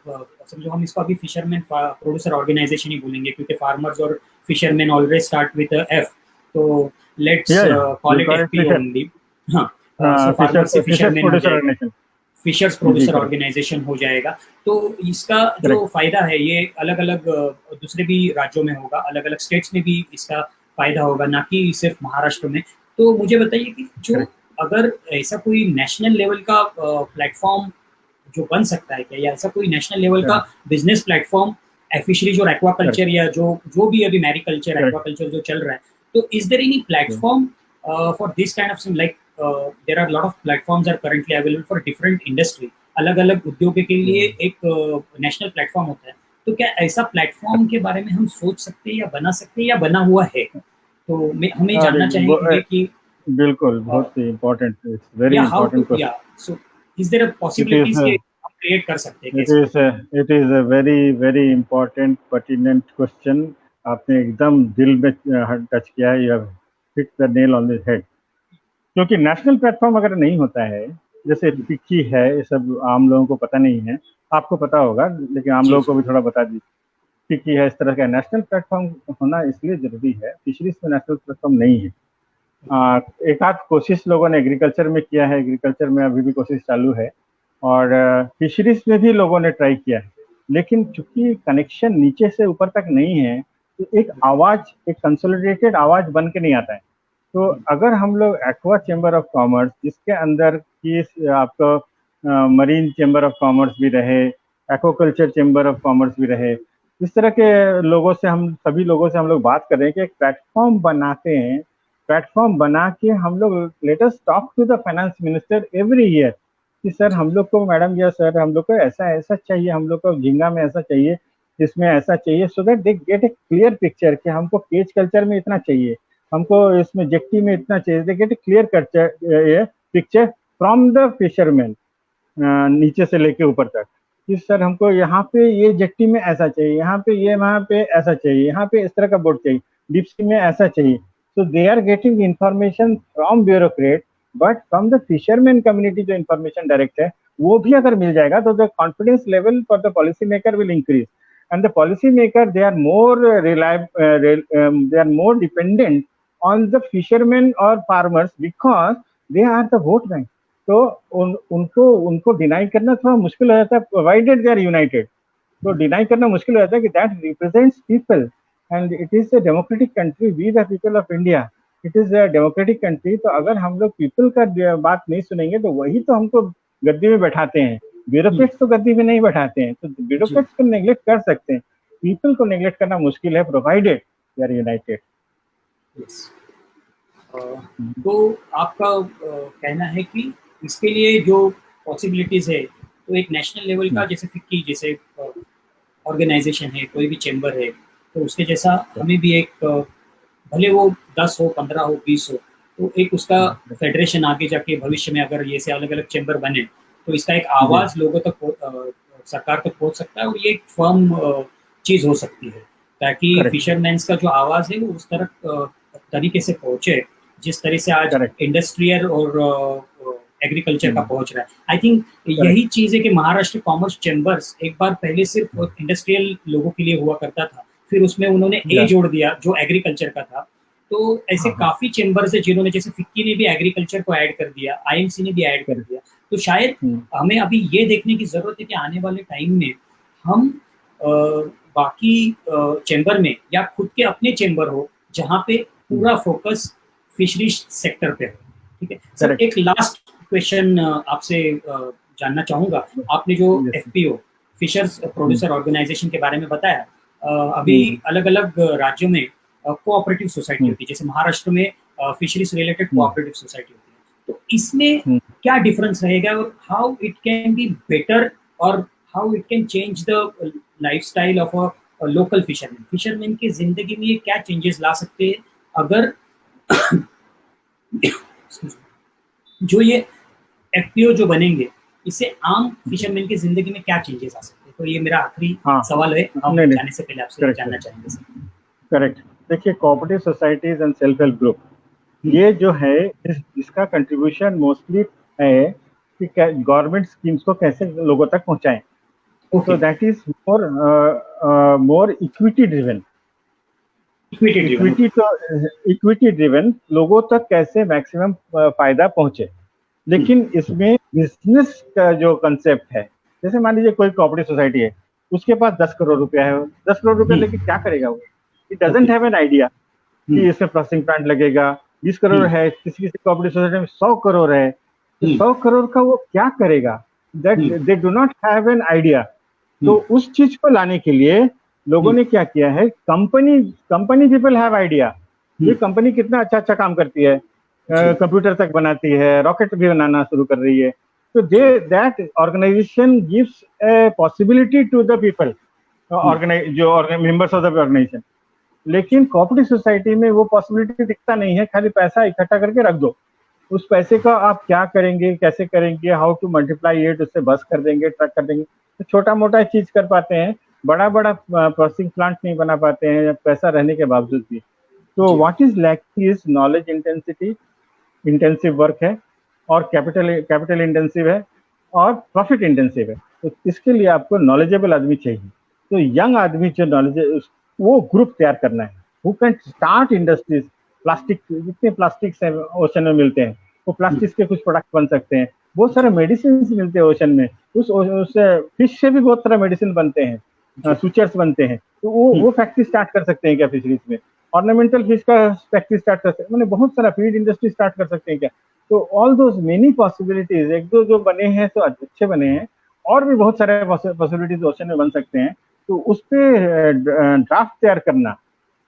समझो हम इसको अभी फिशरमैन प्रोड्यूसर ऑर्गेनाइजेशन ही बोलेंगे क्योंकि फार्मर्स और fisherman always start with F, तो let's call it FPO only. हाँ, फार्मर से फिशरमैन फिशर्स प्रोड्यूसर ऑर्गेनाइजेशन हो जाएगा. तो इसका जो फायदा है ये अलग अलग दूसरे भी राज्यों में होगा, अलग अलग स्टेट्स में भी इसका फायदा होगा, ना कि सिर्फ महाराष्ट्र में. तो मुझे बताइए कि जो अगर ऐसा कोई नेशनल लेवल का प्लेटफॉर्म जो बन सकता है क्या, या ऐसा कोई नेशनल लेवल का बिजनेस प्लेटफॉर्म फिशरीज और एक्वाकल्चर या जो भी अभी मैरीकल्चर एक्वाकल्चर जो चल रहा है, तो is there any platform for this kind of thing, like there are a lot of platforms are currently available for different industry. अलग अलग उद्योगों के लिए एक नेशनल प्लेटफॉर्म होता है. तो क्या ऐसा प्लेटफॉर्म के बारे में हम सोच सकते हैं या बना सकते हैं या बना हुआ है? तो हमें जानना चाहेंगे कि बिल्कुल बहुत ही important, it's very important question. So is there a possibilities कि हम क्रिएट कर सकते हैं? It is a very very important pertinent question. आपने एकदम दिल में टच किया है. You have hit the nail on the head. क्योंकि नेशनल प्लेटफॉर्म अगर नहीं होता है, जैसे फिक्की है, ये सब आम लोगों को पता नहीं है. आपको पता होगा लेकिन आम लोगों को भी थोड़ा बता दीजिए. फिक्की है, इस तरह का नेशनल प्लेटफॉर्म होना इसलिए जरूरी है. फिशरीज में नेशनल प्लेटफॉर्म नहीं है. एक आध कोशिश लोगों ने एग्रीकल्चर में किया है, एग्रीकल्चर में अभी भी कोशिश चालू है, और फिशरीज में भी लोगों ने ट्राई किया है. लेकिन चूंकि कनेक्शन नीचे से ऊपर तक नहीं है, तो एक आवाज़, एक कंसोलिडेटेड आवाज़ बन के नहीं आता है. तो अगर हम लोग एक्वा चैम्बर ऑफ कॉमर्स, जिसके अंदर की आपका मरीन चैम्बर ऑफ कॉमर्स भी रहे, एक्वाकल्चर चैम्बर ऑफ कॉमर्स भी रहे, इस तरह के लोगों से, हम सभी लोगों से हम लोग बात कर रहे हैं कि एक प्लेटफॉर्म बनाते हैं. प्लेटफॉर्म बना के हम लोग let us talk to the finance minister every year कि सर हम लोग को, मैडम या सर हम लोग को ऐसा ऐसा चाहिए, हम लोग को झींगा में ऐसा चाहिए, इसमें ऐसा चाहिए, so that they get A clear picture कि हमको केज कल्चर में इतना चाहिए, हमको इसमें जेट्टी में इतना चाहिए. They get A clear picture from the fisherman नीचे से लेके ऊपर तक कि सर हमको यहाँ पे ये जेट्टी में ऐसा चाहिए, यहाँ पे ये, वहाँ पे ऐसा चाहिए, यहाँ पे इस तरह का बोर्ड चाहिए, डीप सी में ऐसा चाहिए. So they are getting information from bureaucrat, but from the fisherman community जो इन्फॉर्मेशन डायरेक्ट है वो भी अगर मिल जाएगा तो the confidence level for the policy maker will increase. And the policy maker, they are more reliable, they are more dependent on the fishermen or farmers because they are the vote bank. तो उनको deny करना थोड़ा मुश्किल हो जाता है, provided they are united. तो deny करना मुश्किल हो जाता है कि that represents people and it is a democratic country. We the people of India, it is a democratic country. तो अगर हम लोग पीपल का बात नहीं सुनेंगे तो वही तो हमको गद्दी में बैठाते हैं. ब्यूरोक्रेट्स तो गद्दी में नहीं बैठाते हैं. तो ब्यूरोक्रेट्स को नेग्लेक्ट कर सकते हैं, पीपल को नेग्लेक्ट करना मुश्किल है, प्रोवाइडेड दे आर यूनाइटेड. तो आपका कहना है कि इसके लिए जो पॉसिबिलिटीज है, तो एक नेशनल लेवल का जैसे फिक्की जैसे ऑर्गेनाइजेशन है, कोई भी चैम्बर है, तो उसके जैसा हमें भी एक, भले वो 10 हो, 15 हो, 20 हो, तो एक उसका फेडरेशन आगे जाके भविष्य में अगर ये से अलग अलग चैम्बर बने तो इसका एक आवाज लोगों तक, सरकार तक पहुंच सकता है और ये एक फर्म चीज हो सकती है, ताकि फिशरमैन्स का जो आवाज है वो उस तरह तरीके से पहुंचे जिस तरह से आज इंडस्ट्रियल और एग्रीकल्चर का पहुंच रहा है. आई थिंक यही चीज है कि महाराष्ट्र कॉमर्स चैम्बर्स एक बार पहले सिर्फ इंडस्ट्रियल लोगों के लिए हुआ करता था, फिर उसमें उन्होंने ए जोड़ दिया जो एग्रीकल्चर का था. तो ऐसे काफी चैम्बर्स है जिन्होंने, जैसे फिक्की ने भी एग्रीकल्चर को ऐड कर दिया, आईएमसी ने भी ऐड कर दिया. तो शायद हमें अभी ये देखने की जरूरत है कि आने वाले टाइम में हम बाकी चेंबर में या खुद के अपने चेंबर हो जहाँ पे पूरा फोकस फिशरी सेक्टर पे हो। ठीक है सर, Correct. एक लास्ट क्वेश्चन आपसे जानना चाहूंगा। आपने जो Yes. FPO fishers producer organisation के बारे में बताया, अभी अलग अलग राज्यों में कोऑपरेटिव सोसाइटी होती है, जैसे महाराष्ट्र में फिशरीज रिलेटेड कोऑपरेटिव सोसाइटी होती है, तो इसमें क्या डिफरेंस रहेगा और how it can be better और how it can change the lifestyle of a local fisherman की जिंदगी में ये क्या चेंजेस ला सकते हैं अगर जो ये FPO जो बनेंगे इससे आम फिशरमैन की जिंदगी में क्या चेंजेस आ सकते हैं? तो ये मेरा आखिरी सवाल है, हम जाने से पहले आपसे जानना चाहेंगे सर। करेक्ट। देखिए, cooperative societies and self help group, ये जो है इसका कंट्रीब्यूशन मोस्टली है कि गवर्नमेंट स्कीम्स को कैसे लोगों तक पहुंचाएं। तो that is more equity driven. Equity driven लोगों तक कैसे मैक्सिमम फायदा पहुंचे। लेकिन इसमें बिजनेस का जो कंसेप्ट है, जैसे मान लीजिए कोई कोऑपरेटिव सोसाइटी है, उसके पास 10 करोड़ रुपया है, 10 करोड़ रुपया लेके क्या करेगा वो? It doesn't have an idea कि इसमें प्रोसेसिंग प्लांट लगेगा। 20 करोड़ है, किसी कोऑपरेटिव सोसाइटी में 100 करोड़ है, तो 100 करोड़ का वो क्या करेगा? That they do not have an idea. तो उस चीज को लाने के लिए लोगों ने क्या किया है, कंपनी पीपल हैव आइडिया, ये कंपनी कितना अच्छा अच्छा काम करती है, कंप्यूटर तक बनाती है, रॉकेट भी बनाना शुरू कर रही है। तो that organisation gives a possibility to the people, जो मेंबर्स ऑफ द ऑर्गेनाइजेशन। लेकिन कोऑपरेटिव सोसाइटी में वो पॉसिबिलिटी दिखता नहीं है, खाली पैसा इकट्ठा करके रख दो। उस पैसे का आप क्या करेंगे, कैसे करेंगे, हाउ टू मल्टीप्लाई इट, उससे बस कर देंगे, ट्रक कर देंगे, तो छोटा मोटा चीज कर पाते हैं, बड़ा बड़ा प्रोसेसिंग प्लांट नहीं बना पाते हैं पैसा रहने के बावजूद भी। तो what is lacking is knowledge intensive work है, और कैपिटल इंटेंसिव है, और प्रॉफिट इंटेंसिव है। तो इसके लिए आपको नॉलेजेबल आदमी चाहिए। तो यंग आदमी जो नॉलेज, वो ग्रुप तैयार करना है, who can start industries. Plastic, जितने प्लास्टिक्स हैं ओशन में मिलते हैं, वो प्लास्टिक्स के कुछ प्रोडक्ट बन सकते हैं। बहुत सारे मेडिसिन मिलते हैं ओशन में, उस फिश से भी बहुत सारे मेडिसिन बनते हैं, सुचर्स बनते हैं। तो वो फैक्ट्री स्टार्ट कर सकते हैं क्या फिशरीज में? ऑर्नामेंटल फिश का फैक्ट्री स्टार्ट कर सकते हैं, मैंने बहुत सारा फीड इंडस्ट्री स्टार्ट कर सकते हैं क्या? तो ऑल दोज मेनी पॉसिबिलिटीज, एक दो जो बने हैं तो अच्छे बने हैं, और भी बहुत सारे पॉसिबिलिटीज ओशन में बन सकते हैं। तो उस पे ड्राफ्ट तैयार करना,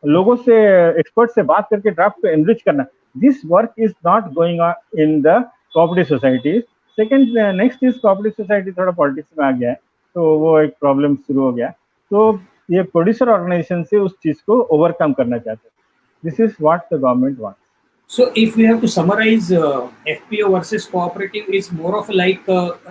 लोगों से, एक्सपर्ट से बात करके ड्राफ्ट पे एनरिच करना, this work is not going on in the cooperative societies. Second, next is cooperative society थोड़ा पॉलिटिक्स में आ गया है, तो वो एक प्रॉब्लम शुरू हो गया। तो ये प्रोड्यूसर ऑर्गेनाइजेशन से उस चीज को ओवरकम करना चाहते हैं। This is what the government wants. So if we have to summarize, FPO versus cooperative is more of like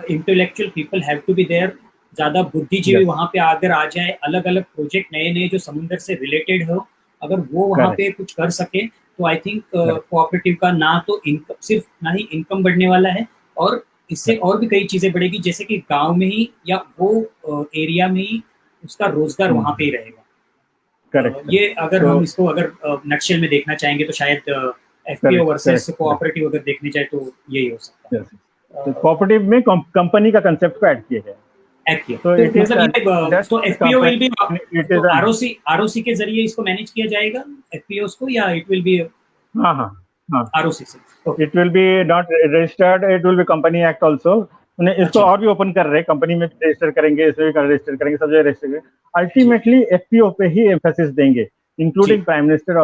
intellectual people have to be there. ज्यादा बुद्धिजीवी वहाँ पे अगर आ जाए, अलग अलग प्रोजेक्ट नए नए जो समुद्र से रिलेटेड हो, अगर वो वहाँ पे कुछ कर सके, तो आई थिंक कोऑपरेटिव का ना तो सिर्फ ना ही इनकम बढ़ने वाला है, और इससे और भी कई चीजें बढ़ेगी, जैसे कि गांव में ही या वो एरिया में ही उसका रोजगार वहाँ पे ही रहेगा। करेक्ट। ये अगर हम इसको अगर नटशेल में देखना चाहेंगे तो शायद FPO वर्सेस कोऑपरेटिव अगर देखने जाए तो यही हो सकता है। कोऑपरेटिव में कंपनी का कंसेप्ट को ऐड किया गया। तो FPO विल बी ROC के जरिए इसको मैनेज किया जाएगा FPOs को, या इट विल बी ROC से? It will be not registered, it will be company act also. उन्हें इसको और भी ओपन कर रहे हैं, कंपनी में रजिस्टर करेंगे, इसमें भी रजिस्टर करेंगे, सब जगह रजिस्टर करेंगे। अल्टीमेटली FPO पे ही एम्फेसिस देंगे, including prime minister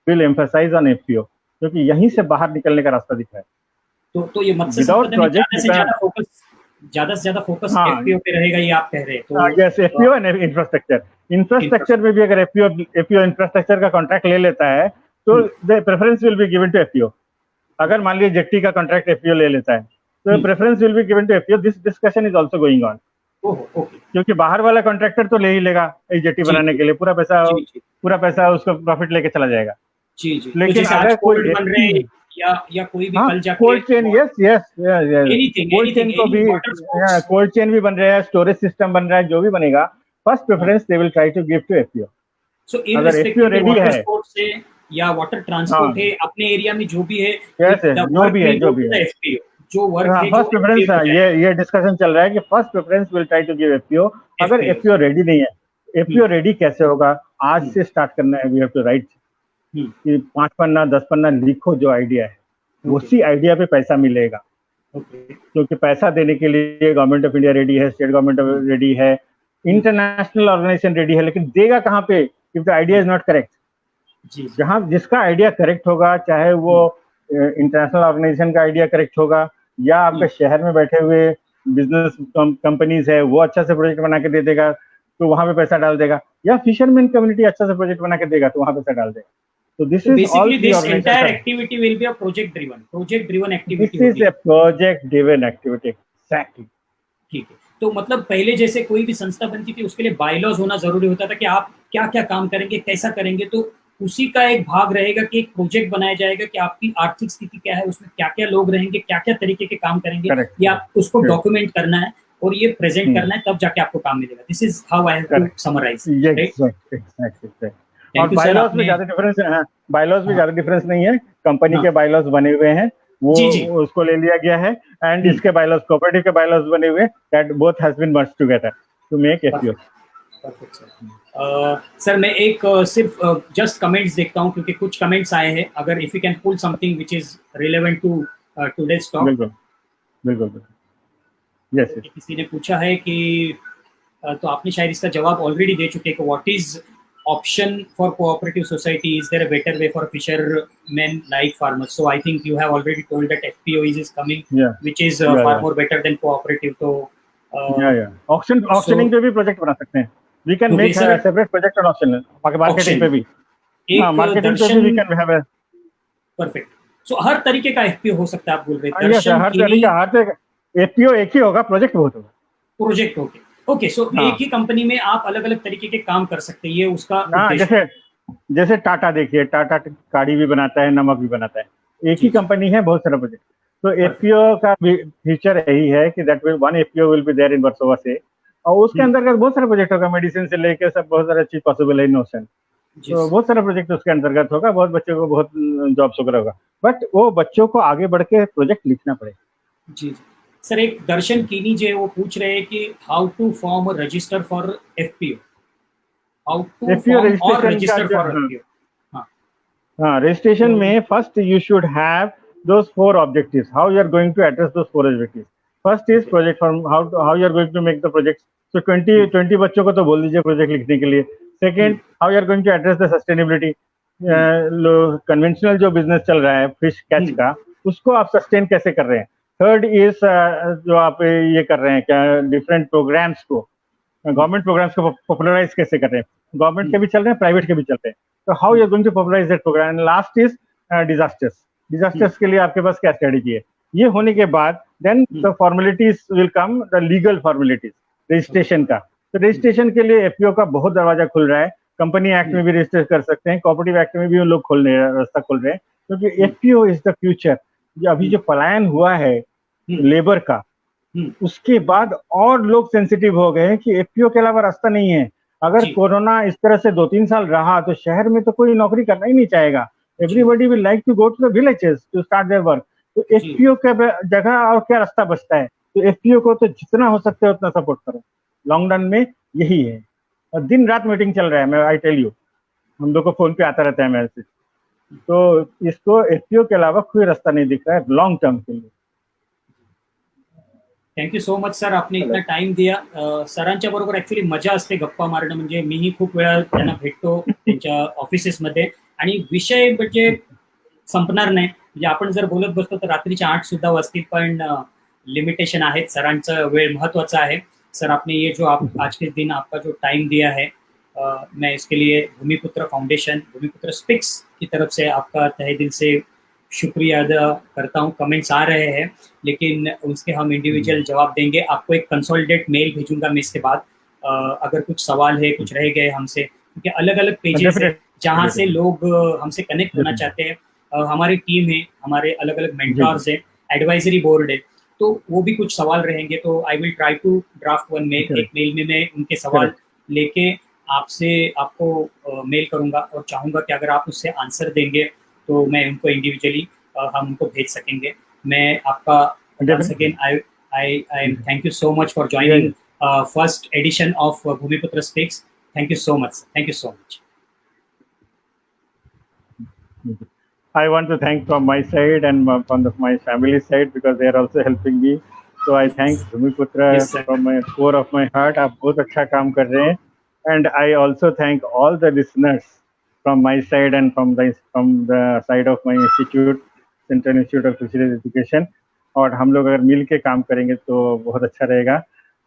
will emphasise on FPO, क्योंकि यहीं से बाहर निकलने का रास्ता दिख रहा है। तो ये मत्स्य संपदा में ज्यादा से ज्यादा फोकस FPO पे रहेगा, ये आप कह रहे हैं? तो यस, FPO एंड इंफ्रास्ट्रक्चर में भी अगर FPO इंफ्रास्ट्रक्चर का कॉन्ट्रैक्ट ले लेता है तो the preference will be given to FPO। अगर मान लीजिए जेट्टी का कॉन्ट्रैक्ट FPO ले लेता है तो preference will be given to FPO। This discussion is also going on, क्योंकि बाहर वाला कॉन्ट्रैक्टर तो ले ही लेगा जेट्टी बनाने के लिए, पूरा पैसा उसको प्रॉफिट लेके चला जाएगा। लेकिन अगर कोई बन रहे हैं या कोई भी कल जाके कोल्ड चेन, कोल्ड चेन भी बन रहा है, स्टोरेज सिस्टम बन रहा है, जो भी बनेगा, first preference they will try to give to FPO। So अगर FPO रेडी है या वाटर ट्रांसपोर्ट है, अपने एरिया में जो भी है, जो भी है FPO, जो वर्क है, फर्स्ट प्रेफरेंस ये डिस्कशन चल रहा है कि first preference will try to give FPO. अगर एफपीओ रेडी नहीं है, एफपीओ रेडी कैसे होगा? आज से स्टार्ट करना है, वी हैव टू राइट कि 5 पन्ना 10 पन्ना लिखो जो आइडिया है, उसी आइडिया पे पैसा मिलेगा। क्योंकि पैसा देने के लिए गवर्नमेंट ऑफ इंडिया रेडी है, स्टेट गवर्नमेंट रेडी है, इंटरनेशनल ऑर्गेनाइजेशन रेडी है, लेकिन देगा कहाँ पे if the idea is not correct? जहाँ जिसका आइडिया करेक्ट होगा, चाहे वो इंटरनेशनल ऑर्गेनाइजेशन का आइडिया करेक्ट होगा या आपके शहर में बैठे हुए बिजनेस कंपनीज है, वो अच्छा से प्रोजेक्ट बना के दे देगा तो वहां पे पैसा डाल देगा, या फिशरमैन कम्युनिटी अच्छा से प्रोजेक्ट बना के देगा तो वहां पैसा डाल देगा। So this is basically all this entire activity will be a project driven activity. This is a project driven activity, exactly. ठीक है, तो मतलब पहले जैसे कोई भी संस्था बनती थी उसके लिए बायलॉज होना जरूरी होता था कि आप क्या क्या काम करेंगे, कैसा करेंगे, तो उसी का एक भाग रहेगा कि एक प्रोजेक्ट बनाया जाएगा कि आपकी आर्थिक स्थिति क्या है, उसमें क्या क्या लोग रहेंगे, क्या क्या तरीके के काम करेंगे, ये आप उसको डॉक्यूमेंट करना है और ये प्रेजेंट करना है, तब जाके आपको काम मिलेगा। This is how I have to summarise. और बायलॉज में ज्यादा डिफरेंस है, बायलॉज में ज्यादा डिफरेंस नहीं है, कंपनी के बायलॉज बने हुए हैं, वो उसको ले लिया गया है, एंड इसके बायलॉज, कोऑपरेटिव के बायलॉज बने हुए, that both has been merged together to make FPO. Perfect sir. Sir मैं एक सिर्फ जस्ट कमेंट्स देखता हूं क्योंकि कुछ कमेंट्स आए हैं, अगर if you can pull something which is relevant to today's talk. बिल्कुल बिल्कुल, यस। किसी ने पूछा है कि तो आपने शायद इसका जवाब ऑलरेडी दे चुके हैं कि what is option for cooperative society, is there a better way for fishermen like farmers? So I think you have already told that FPO is coming, which is far more better than cooperative. So auctioning पे भी project बना सकते हैं, we can make a separate project on auction, marketing पे भी, marketing पे भी we can have a perfect. So हर तरीके का FPO हो सकता है, आप बोल रहे हैं दर्शन, हर तरीका, हर FPO एक ही होगा, प्रोजेक्ट बहुत होगा, प्रोजेक्ट होगा। ओके, सो एक ही कंपनी में आप अलग अलग तरीके के काम कर सकते हैं, ये उसका जैसे टाटा देखिए, टाटा गाड़ी भी बनाता है, नमक भी बनाता है, एक ही कंपनी है, बहुत सारा प्रोजेक्ट। तो एफपीओ का फीचर यही है कि that will one FPO will be there in Versova से, और उसके अंतर्गत बहुत सारे प्रोजेक्ट होगा, मेडिसिन से लेकर सब, बहुत सारा चीज पॉसिबल है इन ओशन, तो बहुत सारा प्रोजेक्ट उसके अंतर्गत होगा, बहुत बच्चों को बहुत जॉब्स वगैरह होगा, बट वो बच्चों को आगे बढ़ के प्रोजेक्ट लिखना पड़ेगा। जी सर, एक दर्शन कीनी जो है वो पूछ रहे हैं कि how to form a register for FPO, how to form और रजिस्टर फॉर एफपीओ। हाँ, रजिस्ट्रेशन में first you should have those 4 objectives, how you are going to address those 4 objectives. First is project form, how you are going to make the project, so 20 बच्चों को तो बोल दीजिए project लिखने के लिए। Second, how you are going to address the sustainability, conventional जो business चल रहा है फिश कैच का, उसको आप सस्टेन कैसे कर रहे हैं। थर्ड इज जो आप ये कर रहे हैं क्या, डिफरेंट प्रोग्राम्स को, गवर्नमेंट प्रोग्राम्स को पॉपुलराइज कैसे कर रहे हैं, गवर्नमेंट के भी चल रहे हैं, प्राइवेट के भी चल रहे हैं, तो how you are going to popularise that programme. Last is disasters के लिए आपके पास क्या स्ट्रेटेजी है। ये होने के बाद then the formalities will come, the legal formalities registration का। तो रजिस्ट्रेशन के लिए एफपीओ का बहुत दरवाजा खुल रहा है, कंपनी एक्ट में भी रजिस्टर कर सकते हैं, कोऑपरेटिव एक्ट में भी उन लोग रास्ता खोल रहे हैं, क्योंकि एफपीओ इज द फ्यूचर। अभी जो पलायन हुआ है लेबर का, उसके बाद और लोग सेंसिटिव हो गए हैं कि एफपीओ के अलावा रास्ता नहीं है। अगर कोरोना इस तरह से 2-3 साल रहा तो शहर में तो कोई नौकरी करना ही नहीं चाहेगा, everybody will like to go to the villages to start their work. तो एफपीओ के जगह और क्या रास्ता बचता है, तो एफपीओ को तो जितना हो सकता है उतना सपोर्ट करो, लॉन्ग रन में यही है। और दिन रात मीटिंग चल रहा है, मैं आई टेल यू, हम लोग को फोन पे आता रहता है मैसेज, तो इसको एफपीओ के अलावा कोई रास्ता नहीं दिख रहा है लॉन्ग टर्म के लिए। थँक्यू सो मच सर, आपने इतना टाइम दिया। सरांच्या बरोबर ऍक्च्युली मजा असते गप्पा मारणं, म्हणजे मीही खूप वेळा त्यांना भेटतो त्यांच्या ऑफिसेसमध्ये, आणि विषय म्हणजे संपणार नाही, म्हणजे आपण जर बोलत बसतो तर रात्रीचे 8 सुद्धा वाजतील, पण लिमिटेशन आहेत, सरांचा वेळ महत्वाचा है। सर आपने ये जो आप आज के दिन आपका जो टाइम दिया है, मैं इसके लिए भूमिपुत्र फाउंडेशन, भूमिपुत्र स्पिक्स की तरफ से आपका तहे दिल से शुक्रिया अदा करता हूँ। कमेंट्स आ रहे हैं लेकिन उसके हम इंडिविजुअल जवाब देंगे। आपको एक कंसोलिडेट मेल भेजूंगा मैं इसके बाद, अगर कुछ सवाल है, कुछ रह गए हमसे, क्योंकि अलग अलग पेजेस है जहाँ से लोग हमसे कनेक्ट होना चाहते हैं। हमारी टीम है, हमारे अलग अलग मेंटर्स है, एडवाइजरी बोर्ड है, तो वो भी कुछ सवाल रहेंगे, तो I will try to draft one mail. एक मेल में मैं उनके सवाल लेके आपको मेल करूंगा, और चाहूंगा कि अगर आप उससे आंसर देंगे तो मैं उनको इंडिविजुअली हम उनको भेज सकेंगे। मैं आपका once again, I thank you so much for joining first edition of Bhumiputra Speaks. Thank you so much. Thank you so much. I want to thank from my side and from my family side, because they are also helping me. So I thank Bhumiputra Yes, sir. from my core of my heart. आप बहुत अच्छा काम कर रहे हैं. And I also thank all the listeners from my side and from the side of my institute, Central Institute of Fisheries Education. और हम लोग अगर मिल के काम करेंगे तो बहुत अच्छा रहेगा.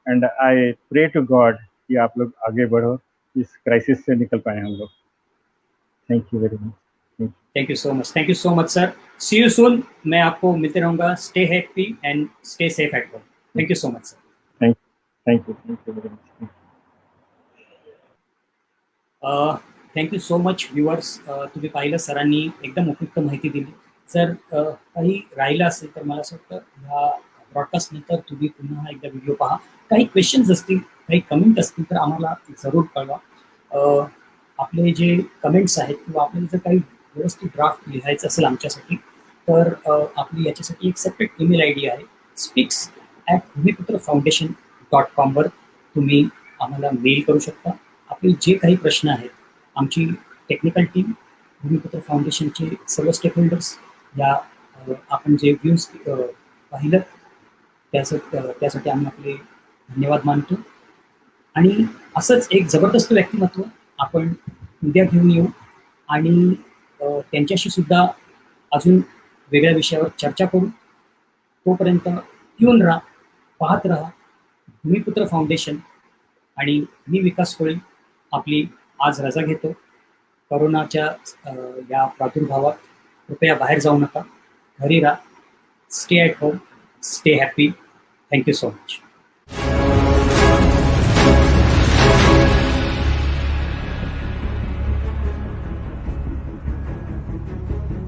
And I pray to God कि आप लोग आगे बढ़ो, इस क्राइसिस से निकल पाए हम लोग. Thank you very much. Thank you so much. Thank you so much, sir. See you soon. मैं आपको मिलते रहूंगा. Stay happy and stay safe at home. Thank you so much, sir. Thank you very much. Thank you so much viewers. तुम्ही पाहिलं सरांनी एकदम उपयुक्त माहिती दिली. जर काही राहिलं असेल तर मला असं वाटतं ह्या ब्रॉडकास्ट नंतर तुम्ही पुन्हा एकदा व्हिडिओ पहा. काही क्वेश्चन्स असतील, काही कमेंट असतील तर आम्हाला जरूर कळवा. आपले जे कमेंट्स आहेत किंवा आपल्याला जर काही व्यवस्थित ड्राफ्ट लिहायचं असेल आमच्यासाठी, तर आपली याच्यासाठी एक सेपरेट ईमेल ID आहे. speaks@bhumiputrafoundation.com वर तुम्ही आम्हाला मेल करू शकता. आपले जे काही प्रश्न आहेत, आमची टेक्निकल टीम, भूमिपुत्र फाउंडेशनचे सर्व स्टेकहोल्डर्स, या आपण जे व्ह्यूज पाहिलं त्यासाठी आम्ही आपले धन्यवाद मानतो. आणि असंच एक जबरदस्त व्यक्तिमत्व आपण उद्या घेऊन येऊ आणि त्यांच्याशी सुद्धा अजून वेगळ्या विषयावर चर्चा करू. तोपर्यंत येऊन राहा, पाहत राहा भूमिपुत्र फाउंडेशन. आणि मी विकास कोळी आपली आज रजा घेतो. करोनाच्या या प्रादुर्भावात कृपया बाहेर जाऊ नका, घरी राहा. Stay at home, stay happy. Thank you so much.